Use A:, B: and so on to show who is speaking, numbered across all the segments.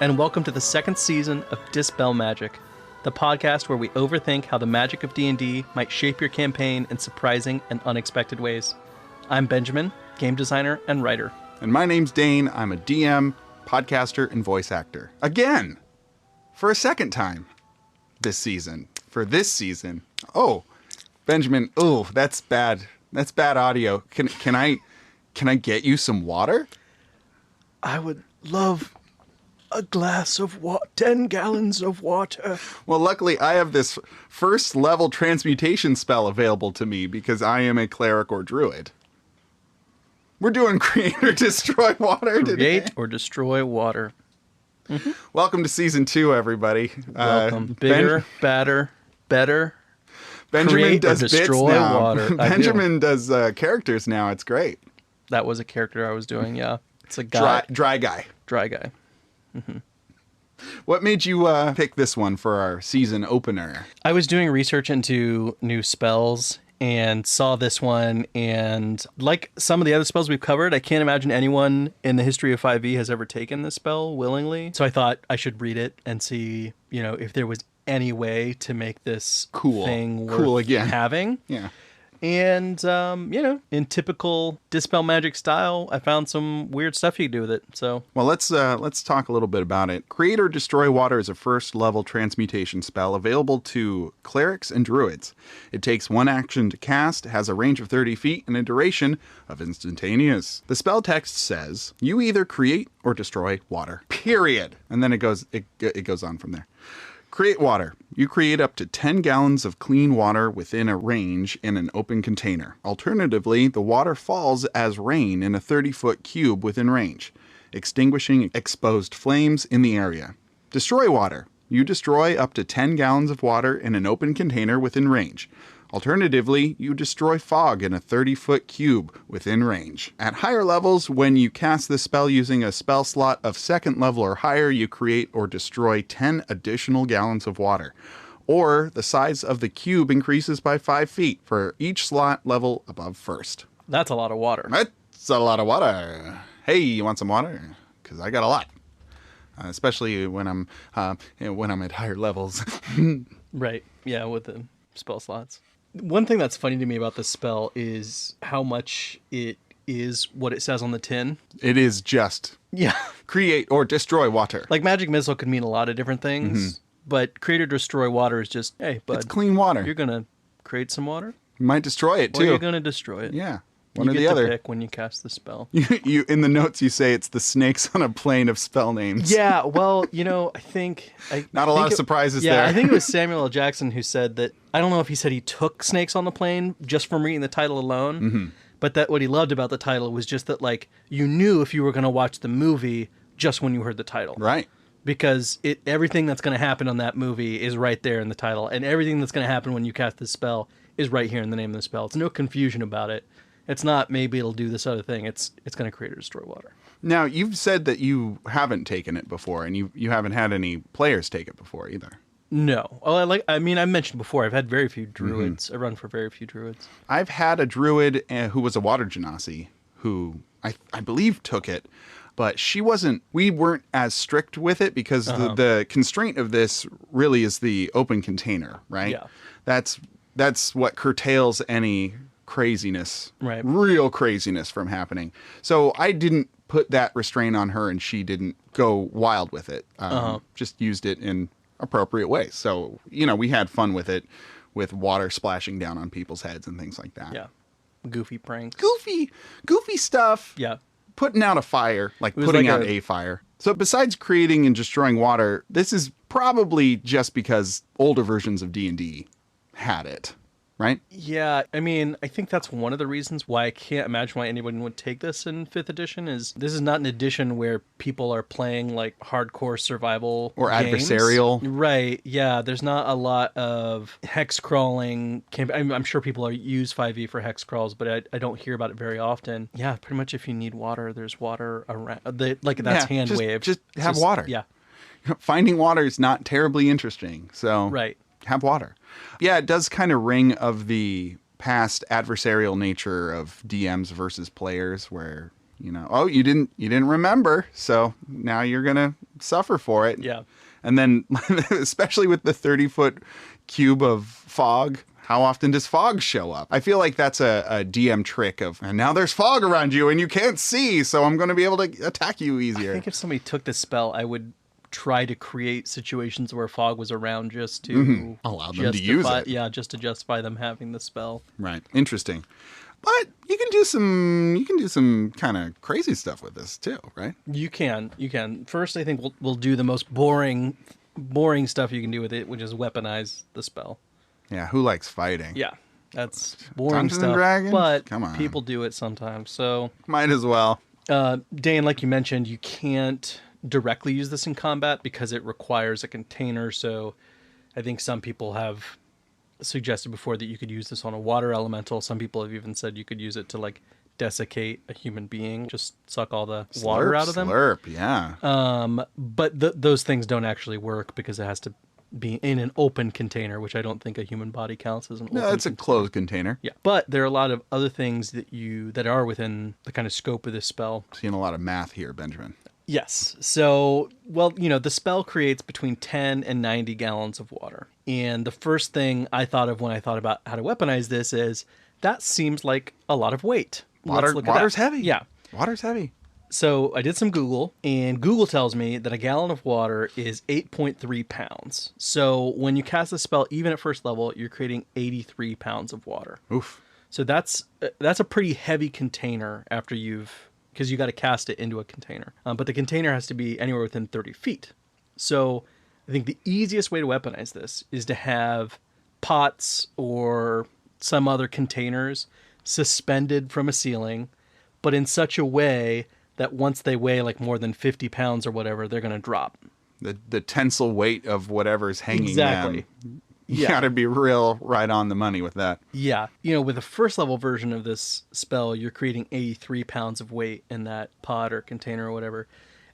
A: and welcome to the second season of Dispel Magic, the podcast where we overthink how the magic of D&D might shape your campaign in surprising and unexpected ways. I'm Benjamin, game designer and writer.
B: And my name's Dane. I'm a DM, podcaster, and voice actor. Again! For a second time this season. For this season. Oh, Benjamin, oh, that's bad. That's bad audio. Can I get you some water?
A: I would love a glass of 10 gallons of water.
B: Well, luckily I have this first level transmutation spell available to me because I am a cleric or druid. We're doing create or destroy water today.
A: Create or destroy water. Mm-hmm.
B: Welcome to season 2, everybody.
A: Welcome. Bigger, badder, better.
B: Benjamin
A: create
B: does
A: or destroy
B: bits now.
A: water.
B: Benjamin does characters now. It's great.
A: That was a character I was doing, yeah. It's a guy.
B: Dry guy.
A: Dry guy. Mm-hmm.
B: What made you pick this one for our season opener?
A: I was doing research into new spells and saw this one, and like some of the other spells we've covered, I can't imagine anyone in the history of 5e has ever taken this spell willingly. So I thought I should read it and see, if there was any way to make this thing worth having.
B: Yeah.
A: And, in typical Dispel Magic style, I found some weird stuff you can do with it. So,
B: well, let's talk a little bit about it. Create or Destroy Water is a first level transmutation spell available to clerics and druids. It takes 1 action to cast, has a range of 30 feet, and a duration of instantaneous. The spell text says, you either create or destroy water. Period. And then it goes on from there. Create water. You create up to 10 gallons of clean water within a range in an open container. Alternatively, the water falls as rain in a 30-foot cube within range, extinguishing exposed flames in the area. Destroy water. You destroy up to 10 gallons of water in an open container within range. Alternatively, you destroy fog in a 30-foot cube within range. At higher levels, when you cast this spell using a spell slot of 2nd level or higher, you create or destroy 10 additional gallons of water. Or the size of the cube increases by 5 feet for each slot level above 1st.
A: That's a lot of water.
B: That's a lot of water. Hey, you want some water? Because I got a lot. Especially when I'm at higher levels.
A: Right. Yeah, with the spell slots. One thing that's funny to me about this spell is how much it is what it says on the tin.
B: It is just create or destroy water.
A: Like magic missile could mean a lot of different things, but create or destroy water is just, hey, bud.
B: It's clean water.
A: You're going to create some water?
B: You might destroy it, too.
A: Or you're going to destroy it.
B: Yeah. One
A: or
B: the other.
A: You get to pick when you cast the spell.
B: You in the notes you say it's the snakes on a plane of spell names.
A: Yeah, well, I think...
B: Not a lot of surprises there.
A: Yeah, I think it was Samuel L. Jackson who said that... I don't know if he said he took snakes on the plane just from reading the title alone, but that what he loved about the title was just that, you knew if you were going to watch the movie just when you heard the title.
B: Right.
A: Because everything that's going to happen on that movie is right there in the title, and everything that's going to happen when you cast the spell is right here in the name of the spell. It's no confusion about it. It's not maybe it'll do this other thing. It's going to create or destroy water.
B: Now, you've said that you haven't taken it before, and you haven't had any players take it before either.
A: No. Well, I mentioned before, I've had very few druids. I run for very few druids.
B: I've had a druid who was a water genasi who I believe took it, but we weren't as strict with it because the constraint of this really is the open container, right?
A: Yeah.
B: That's what curtails any craziness,
A: right?
B: Real craziness from happening. So I didn't put that restraint on her, and she didn't go wild with it. Just used it in appropriate ways. So we had fun with it, with water splashing down on people's heads and things like that.
A: Yeah, goofy pranks,
B: goofy stuff.
A: Yeah,
B: putting out a fire, putting out a fire. So besides creating and destroying water, this is probably just because older versions of D&D had it. Right?
A: Yeah, I think that's one of the reasons why I can't imagine why anyone would take this in 5th edition is this is not an edition where people are playing hardcore survival
B: or
A: games.
B: Adversarial.
A: Right, yeah, there's not a lot of hex crawling. I'm sure people use 5e for hex crawls, but I don't hear about it very often. Yeah, pretty much if you need water, there's water around. That's hand wave.
B: Just have water.
A: Yeah.
B: Finding water is not terribly interesting, so
A: right.
B: Have water. Yeah, it does kind of ring of the past adversarial nature of DMs versus players where Oh, you didn't remember, so now you're going to suffer for it.
A: Yeah.
B: And then, especially with the 30-foot cube of fog, how often does fog show up? I feel like that's a DM trick of, and now there's fog around you and you can't see, so I'm going to be able to attack you easier.
A: I think if somebody took this spell, I would try to create situations where fog was around just to
B: allow them to use it.
A: Yeah, just to justify them having the spell.
B: Right. Interesting. But you can do some kind of crazy stuff with this too, right?
A: You can. First, I think we'll do the most boring stuff you can do with it, which is weaponize the spell.
B: Yeah, who likes fighting?
A: Yeah, that's boring
B: Dungeons
A: stuff.
B: and Dragons?
A: But
B: Come on.
A: people do it sometimes. So
B: might as well.
A: Dane, like you mentioned, you can't directly use this in combat because it requires a container. So I think some people have suggested before that you could use this on a water elemental. Some people have even said you could use it to like desiccate a human being, just suck all the water out of them.
B: Slurp, yeah.
A: But those things don't actually work because it has to be in an open container, which I don't think a human body counts as an open.
B: No, it's a closed container.
A: Yeah, but there are a lot of other things that are within the kind of scope of this spell.
B: Seeing a lot of math here, Benjamin.
A: Yes. So, well, the spell creates between 10 and 90 gallons of water. And the first thing I thought of when I thought about how to weaponize this is that seems like a lot of weight.
B: Water's heavy.
A: Yeah.
B: Water's heavy.
A: So I did some Google, and Google tells me that a gallon of water is 8.3 pounds. So when you cast a spell, even at first level, you're creating 83 pounds of water.
B: Oof.
A: So that's a pretty heavy container because you got to cast it into a container. But the container has to be anywhere within 30 feet. So I think the easiest way to weaponize this is to have pots or some other containers suspended from a ceiling, but in such a way that once they weigh like more than 50 pounds or whatever, they're going to drop.
B: The tensile weight of whatever's hanging
A: exactly.
B: them. You got to be real right on the money with that.
A: Yeah. With the first level version of this spell, you're creating 83 pounds of weight in that pot or container or whatever.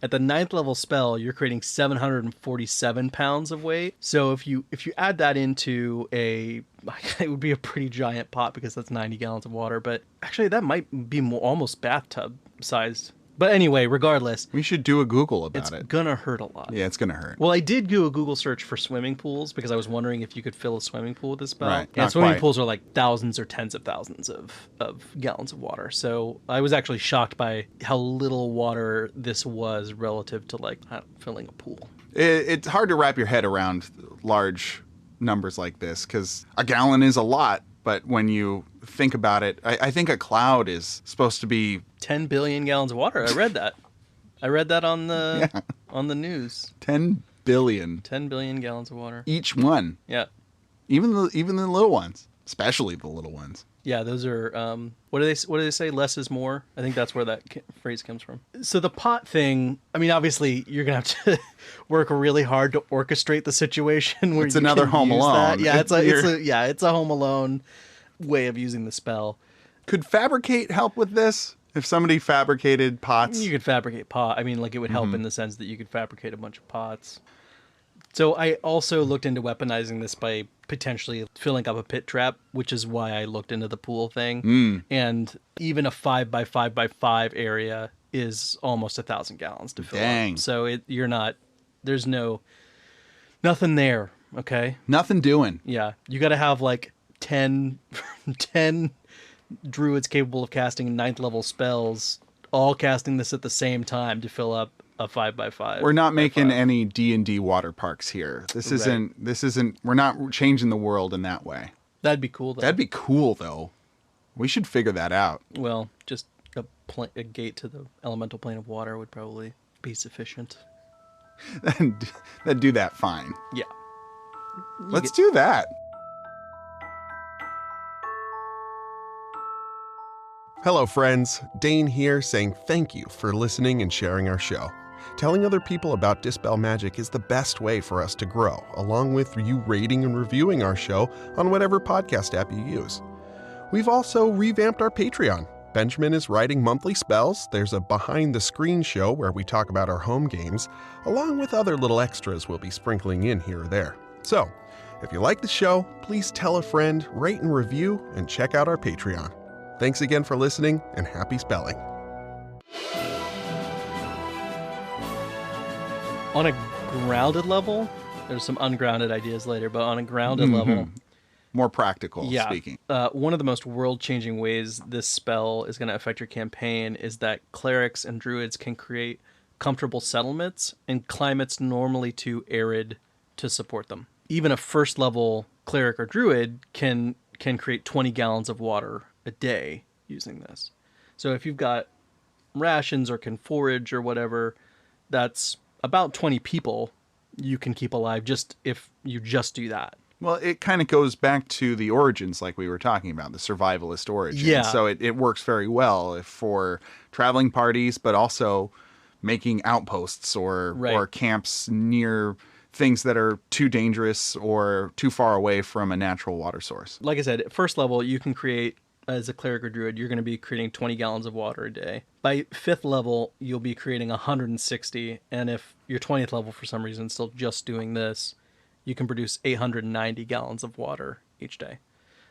A: At the 9th level spell, you're creating 747 pounds of weight. So if you add that into it would be a pretty giant pot because that's 90 gallons of water. But actually, that might be almost bathtub sized. But anyway, regardless.
B: We should do a Google about it.
A: It's going to hurt a lot.
B: Yeah, it's going to hurt.
A: Well, I did do a Google search for swimming pools because I was wondering if you could fill a swimming pool with this spell.
B: Right,
A: and swimming pools are like thousands or tens of thousands of gallons of water. So I was actually shocked by how little water this was relative to like filling a pool.
B: It's hard to wrap your head around large numbers like this because a gallon is a lot. But when you think about it, I think a cloud is supposed to be
A: 10 billion gallons of water. I read that. on the news.
B: 10 billion.
A: 10 billion gallons of water.
B: Each one.
A: Yeah.
B: Even the little ones, especially the little ones.
A: Yeah, those are what do they say? Less is more. I think that's where that phrase comes from. So the pot thing, I mean, obviously you're gonna have to work really hard to orchestrate the situation where
B: it's another Home Alone.
A: Yeah, it's a Home Alone way of using the spell.
B: Could fabricate help with this? If somebody fabricated pots,
A: you could fabricate pot. I mean, like it would help in the sense that you could fabricate a bunch of pots. So I also looked into weaponizing this by potentially filling up a pit trap, which is why I looked into the pool thing. And even a 5x5x5 area is almost 1,000 gallons to fill up. So there's nothing there. Okay.
B: Nothing doing.
A: Yeah. You got to have like 10 druids capable of casting 9th level spells, all casting this at the same time to fill up a 5x5.
B: We're not making any D&D water parks here. This isn't, we're not changing the world in that way.
A: That'd be cool, though.
B: That'd be cool, though. We should figure that out.
A: Well, just a gate to the elemental plane of water would probably be sufficient.
B: Then do that fine.
A: Yeah.
B: Let's do that.
C: Hello, friends. Dane here saying thank you for listening and sharing our show. Telling other people about Dispel Magic is the best way for us to grow, along with you rating and reviewing our show on whatever podcast app you use. We've also revamped our Patreon. Benjamin is writing monthly spells. There's a behind-the-screen show where we talk about our home games, along with other little extras we'll be sprinkling in here or there. So, if you like the show, please tell a friend, rate and review, and check out our Patreon. Thanks again for listening, and happy spelling.
A: On a grounded level, there's some ungrounded ideas later, but on a grounded level,
B: More practical speaking.
A: One of the most world-changing ways this spell is going to affect your campaign is that clerics and druids can create comfortable settlements in climates normally too arid to support them. Even a first-level cleric or druid can create 20 gallons of water a day using this. So if you've got rations or can forage or whatever, that's about 20 people you can keep alive just if you just do that.
B: Well, it kind of goes back to the origins like we were talking about, the survivalist origin.
A: Yeah.
B: So it works very well for traveling parties, but also making outposts or camps near things that are too dangerous or too far away from a natural water source.
A: Like I said, at first level, you can create, as a cleric or druid, you're going to be creating 20 gallons of water a day. By 5th level, you'll be creating 160. And if you're 20th level for some reason, still just doing this, you can produce 890 gallons of water each day.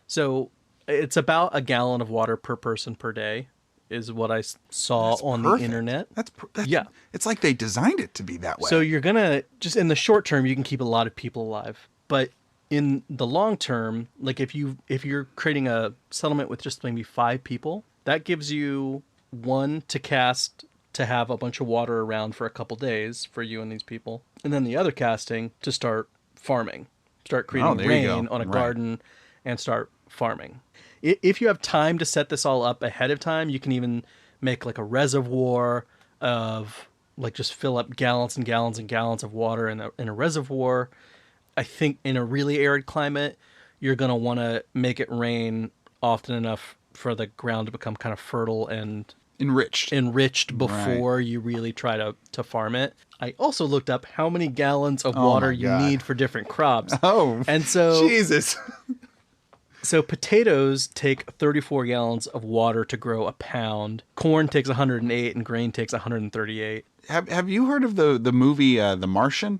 A: So it's about a gallon of water per person per day is what I saw on the internet.
B: That's
A: yeah.
B: It's like they designed it to be that way.
A: So you're going to, just in the short term, you can keep a lot of people alive. But in the long term, like if you're creating a settlement with just maybe 5 people, that gives you 1 to cast to have a bunch of water around for a couple days for you and these people. And then the other casting to start farming. Start creating rain on a garden and start farming. If you have time to set this all up ahead of time, you can even make like a reservoir of like just fill up gallons and gallons and gallons of water in a reservoir. I think in a really arid climate, you're going to want to make it rain often enough for the ground to become kind of fertile and enriched before you really try to farm it. I also looked up how many gallons of water you need for different crops.
B: Oh,
A: and so
B: Jesus.
A: So potatoes take 34 gallons of water to grow a pound. Corn takes 108 and grain takes 138.
B: Have you heard of the movie The Martian?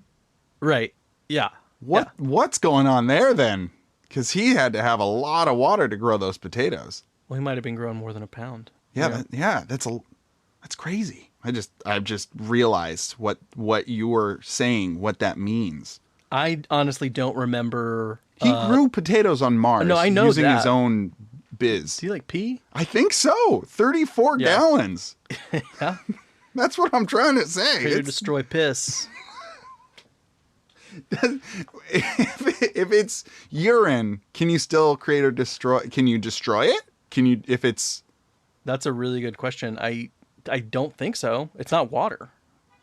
A: Right. Yeah.
B: What's going on there then? Because he had to have a lot of water to grow those potatoes.
A: Well, he might have been growing more than a pound.
B: Yeah, that's crazy. I've just realized what you were saying, what that means.
A: I honestly don't remember.
B: He grew potatoes on Mars.
A: No, I know
B: using
A: that.
B: his own biz.
A: Do you like pee?
B: I think so. 34 gallons.
A: Yeah.
B: That's what I'm trying to say.
A: Create or destroy piss.
B: If it's urine, can you still create or destroy? Can you destroy it? Can you, if it's...
A: That's a really good question. I don't think so. It's not water.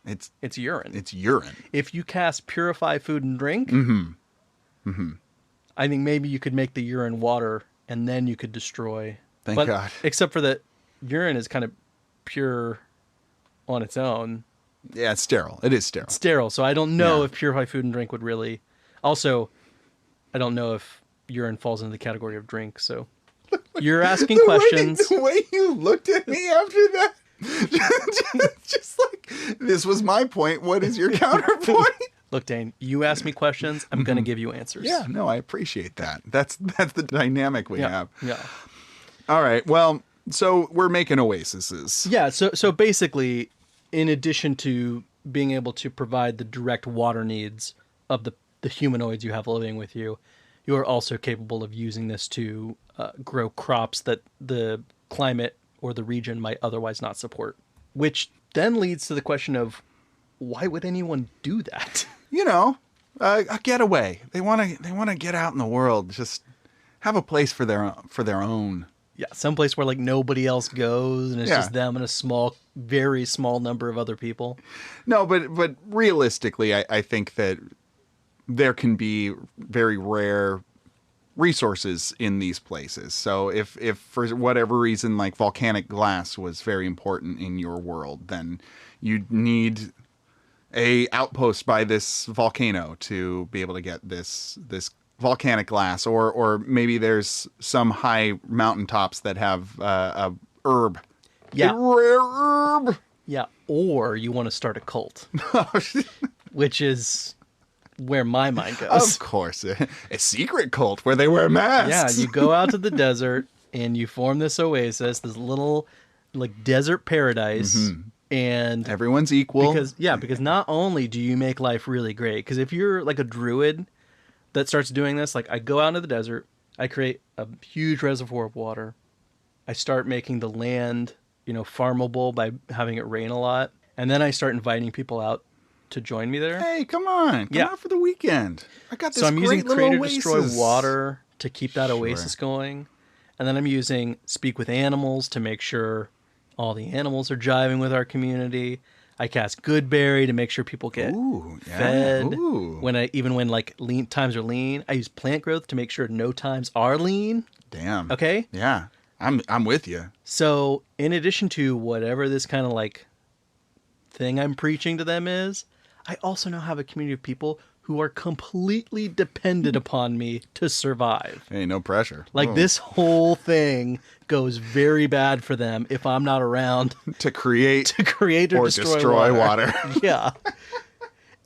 B: It's
A: urine.
B: It's urine.
A: If you cast Purify Food and Drink, I think maybe you could make the urine water and then you could destroy.
B: Thank God.
A: Except for that urine is kind of pure on its own.
B: Yeah, it's sterile. It is sterile.
A: It's sterile. So I don't know if Purify Food and Drink would really... Also, I don't know if urine falls into the category of drink. So you're asking questions.
B: The way you looked at me after that. just like, this was my point. What is your counterpoint?
A: Look, Dane, you ask me questions. I'm going to give you answers.
B: Yeah, no, I appreciate that. That's the dynamic we have.
A: Yeah.
B: All right. Well, so we're making oases.
A: Yeah. So basically, in addition to being able to provide the direct water needs of the humanoids you have living with you, you are also capable of using this to grow crops that the climate or the region might otherwise not support, which then leads to the question of why would anyone do that?
B: You know, a getaway. They want to get out in the world, just have a place for their own.
A: Yeah, someplace where like nobody else goes and it's just them and a very small number of other people. No,
B: but realistically, I think that there can be very rare resources in these places. So if for whatever reason, like volcanic glass was very important in your world, then you'd need a outpost by this volcano to be able to get this volcanic glass, or maybe there's some high mountaintops that have a herb.
A: Yeah.
B: A rare herb.
A: Yeah. Or you want to start a cult, which is where my mind goes.
B: Of course. A secret cult where they wear masks.
A: Yeah, you go out to the desert and you form this oasis, this little like desert paradise, And
B: everyone's equal.
A: Because not only do you make life really great, because if you're like a druid that starts doing this, like I go out into the desert, I create a huge reservoir of water. I start making the land, farmable by having it rain a lot. And then I start inviting people out to join me there.
B: Hey, come out for the weekend. I got this.
A: So I'm
B: great
A: using
B: little
A: Creator
B: oasis.
A: Destroy Water to keep that
B: Sure.
A: oasis going. And then I'm using Speak with Animals to make sure all the animals are jiving with our community. I cast Goodberry to make sure people get fed.
B: Ooh.
A: When like lean times are lean, I use Plant Growth to make sure no times are lean.
B: Damn.
A: Okay?
B: Yeah. I'm with you.
A: So in addition to whatever this kind of like thing I'm preaching to them is, I also now have a community of people who are completely dependent upon me to survive.
B: Hey, no pressure.
A: Like this whole thing goes very bad for them if I'm not around
B: to create
A: or
B: destroy water.
A: Yeah.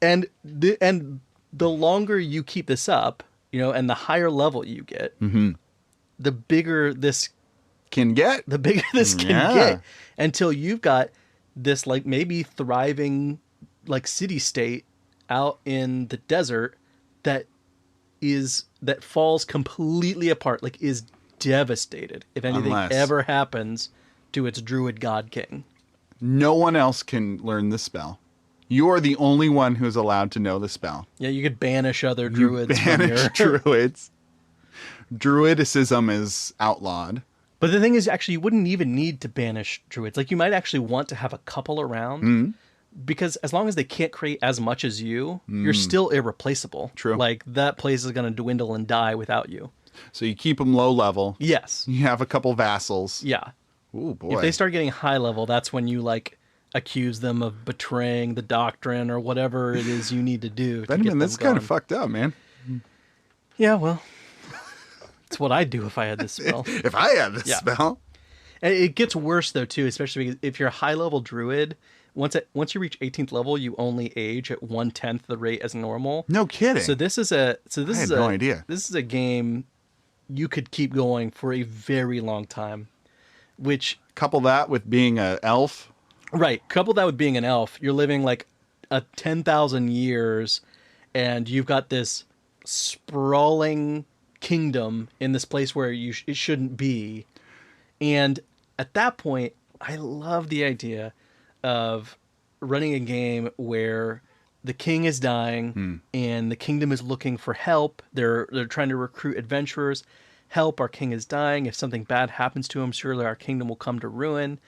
A: And the longer you keep this up, and the higher level you get, the bigger this
B: can get.
A: Get until you've got this like maybe thriving like city state out in the desert that falls completely apart, like is devastated if anything ever happens to its druid god king.
B: No one else can learn the spell. You are the only one who's allowed to know the spell.
A: Yeah, you could banish other druids.
B: Druids. Druidicism is outlawed.
A: But the thing is, actually, you wouldn't even need to banish druids. Like, you might actually want to have a couple around. Because as long as they can't create as much as you, you're still irreplaceable.
B: True.
A: Like, that place is going to dwindle and die without you.
B: So you keep them low level.
A: Yes.
B: You have a couple vassals.
A: Yeah.
B: Ooh, boy.
A: If they start getting high level, that's when you, like, accuse them of betraying the doctrine or whatever it is you need to do.
B: Benjamin, that's kind of fucked up, man.
A: Yeah, well, it's what I'd do if I had this spell.
B: If I had this spell.
A: And it gets worse, though, too, especially because if you're a high-level druid, once you reach 18th level, you only age at 1/10 the rate as normal.
B: No kidding.
A: So this is I had
B: no idea.
A: This is a game you could keep going for a very long time. Which
B: couple that with being an elf.
A: Right. Couple that with being an elf. You're living like 10,000 years, and you've got this sprawling kingdom in this place where it shouldn't be. And at that point, I love the idea of running a game where the king is dying and the kingdom is looking for help. They're trying to recruit adventurers. Help, our king is dying. If something bad happens to him, surely our kingdom will come to ruin.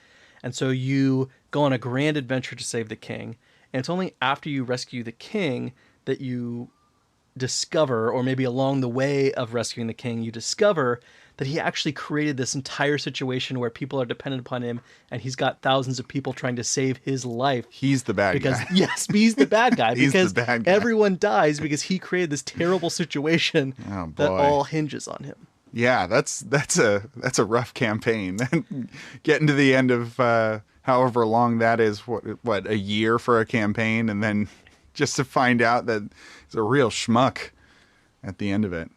A: And so you go on a grand adventure to save the king. And it's only after you rescue the king that you discover, or maybe along the way of rescuing the king, you discover that he actually created this entire situation where people are dependent upon him, and he's got thousands of people trying to save his life.
B: He's the bad guy.
A: Yes, he's the bad guy.
B: He's
A: because
B: the bad guy.
A: Everyone dies because he created this terrible situation that all hinges on him.
B: Yeah, that's a rough campaign. Getting to the end of however long that is, what a year for a campaign, and then just to find out that it's a real schmuck at the end of it.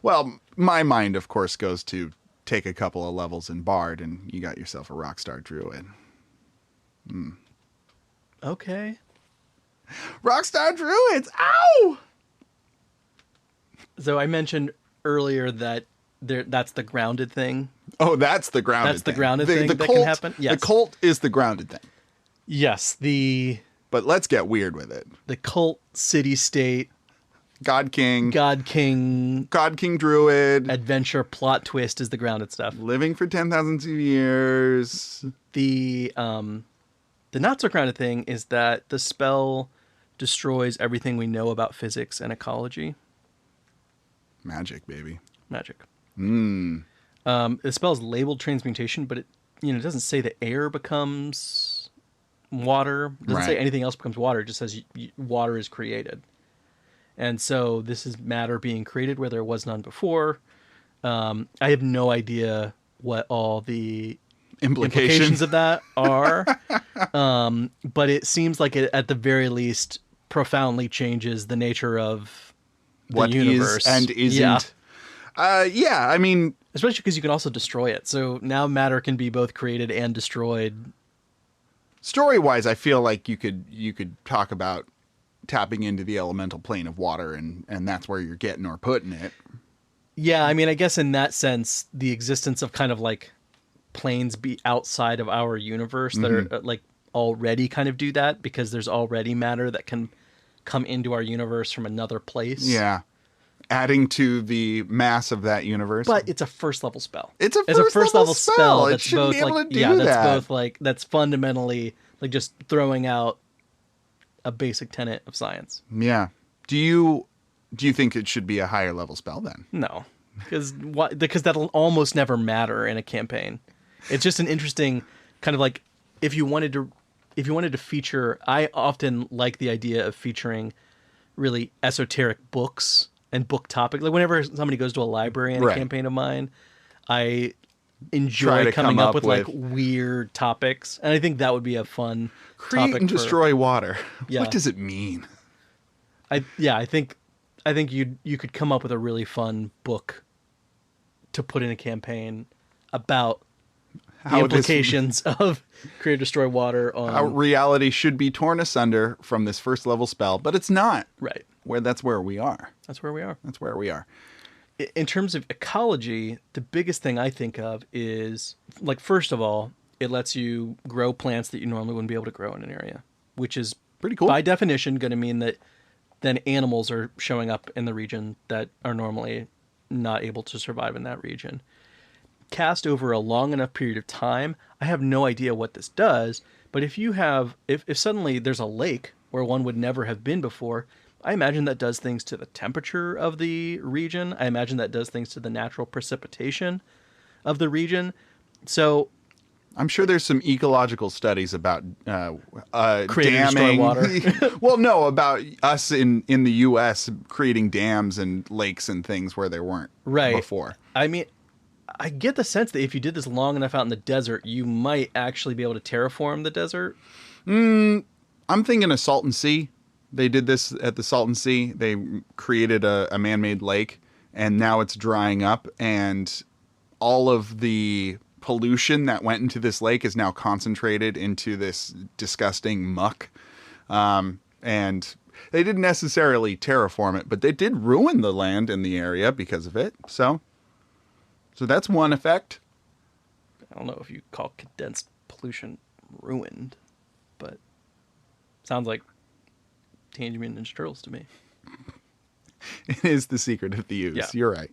B: Well, my mind, of course, goes to take a couple of levels in Bard, and you got yourself a Rockstar Druid.
A: Okay.
B: Rockstar Druids! Ow!
A: So I mentioned earlier that that's the grounded thing.
B: Oh, that's the grounded thing.
A: That's the grounded thing that can happen? Yes.
B: The cult is the grounded thing.
A: Yes,
B: But let's get weird with it.
A: The cult, city-state,
B: God King Druid,
A: adventure plot twist is the grounded stuff.
B: Living for 10,000 years.
A: The not so grounded thing is that the spell destroys everything we know about physics and ecology.
B: Magic, baby.
A: Magic. The spell is labeled transmutation, but it doesn't say that air becomes water. It doesn't say anything else becomes water. It just says water is created. And so this is matter being created where there was none before. I have no idea what all the implications of that are. But it seems like it, at the very least, profoundly changes the nature of the universe.
B: Is and isn't. Yeah, I mean...
A: Especially because you can also destroy it. So now matter can be both created and destroyed
B: Story-wise, I feel like you could talk about tapping into the elemental plane of water, and that's where you're getting or putting it.
A: Yeah, I mean, I guess in that sense, the existence of kind of like planes be outside of our universe that are like already kind of do that, because there's already matter that can come into our universe from another place.
B: Yeah. Adding to the mass of that universe.
A: But it's a first level spell.
B: It's a first level spell. It shouldn't be able to do that.
A: That's both like, that's fundamentally like just throwing out a basic tenet of science.
B: Yeah. Do you think it should be a higher level spell then?
A: No, because that'll almost never matter in a campaign. It's just an interesting kind of like, if you wanted to feature, I often like the idea of featuring really esoteric books and book topic. Like whenever somebody goes to a library in a campaign of mine, I enjoy coming up with like weird topics, and I think that would be a fun
B: create
A: topic
B: and destroy water.
A: Yeah.
B: What does it mean?
A: I think you could come up with a really fun book to put in a campaign about the implications of create destroy water on
B: how reality should be torn asunder from this first level spell, but it's not.
A: Right.
B: That's where we are.
A: That's where we are.
B: That's where we are.
A: In terms of ecology, the biggest thing I think of is, like, first of all, it lets you grow plants that you normally wouldn't be able to grow in an area, which is
B: pretty cool.
A: By definition going to mean that then animals are showing up in the region that are normally not able to survive in that region. Cast over a long enough period of time, I have no idea what this does, but if suddenly there's a lake where one would never have been before, I imagine that does things to the temperature of the region. I imagine that does things to the natural precipitation of the region. So
B: I'm sure there's some ecological studies about
A: damming
B: water. Well, no, about us in the U.S. creating dams and lakes and things where there weren't before.
A: I mean, I get the sense that if you did this long enough out in the desert, you might actually be able to terraform the desert.
B: I'm thinking of Salton Sea. They did this at the Salton Sea. They created a man-made lake, and now it's drying up, and all of the pollution that went into this lake is now concentrated into this disgusting muck. And they didn't necessarily terraform it, but they did ruin the land in the area because of it. So that's one effect.
A: I don't know if you call condensed pollution ruined, but sounds like Teenage Mutant Ninja Turtles to me.
B: It is the secret of the ooze.
A: Yeah.
B: You're right.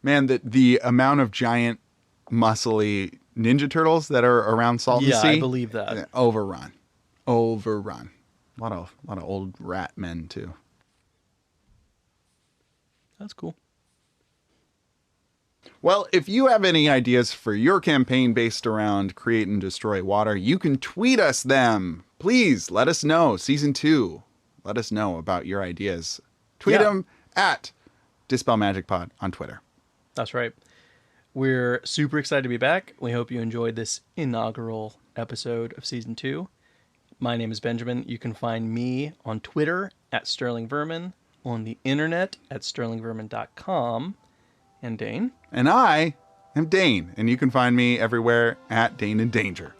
B: Man, the amount of giant, muscly Ninja Turtles that are around Salton Sea.
A: Yeah, I believe that.
B: Overrun. A lot of old rat men too.
A: That's cool.
B: Well, if you have any ideas for your campaign based around create and destroy water, you can tweet us them. Please let us know. Season 2. Let us know about your ideas. Tweet them at Dispel Magic Pod on Twitter.
A: That's right. We're super excited to be back. We hope you enjoyed this inaugural episode of Season 2. My name is Benjamin. You can find me on Twitter at Sterling Vermin, on the internet at sterlingvermin.com. And Dane?
B: And I am Dane, and you can find me everywhere at Dane in Danger.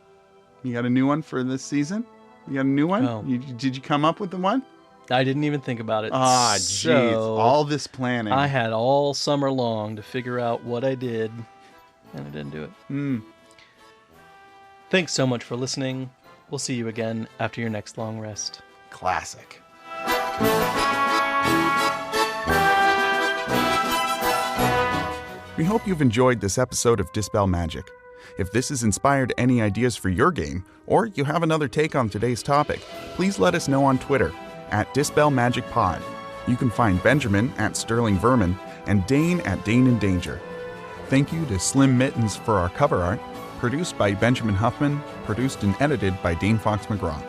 B: You got a new one for this season? You got a new one?
A: Oh.
B: Did you come up with the one?
A: I didn't even think about it.
B: Ah, jeez. All this planning.
A: I had all summer long to figure out what I did, and I didn't do it. Thanks so much for listening. We'll see you again after your next long rest.
B: Classic. We hope you've enjoyed this episode of Dispel Magic. If this has inspired any ideas for your game, or you have another take on today's topic, please let us know on Twitter at Dispel Magic Pod. You can find Benjamin at Sterling Vermin and Dane at Dane in Danger. Thank you to Slim Mittens for our cover art, produced by Benjamin Huffman, produced and edited by Dane Fox-McGraw.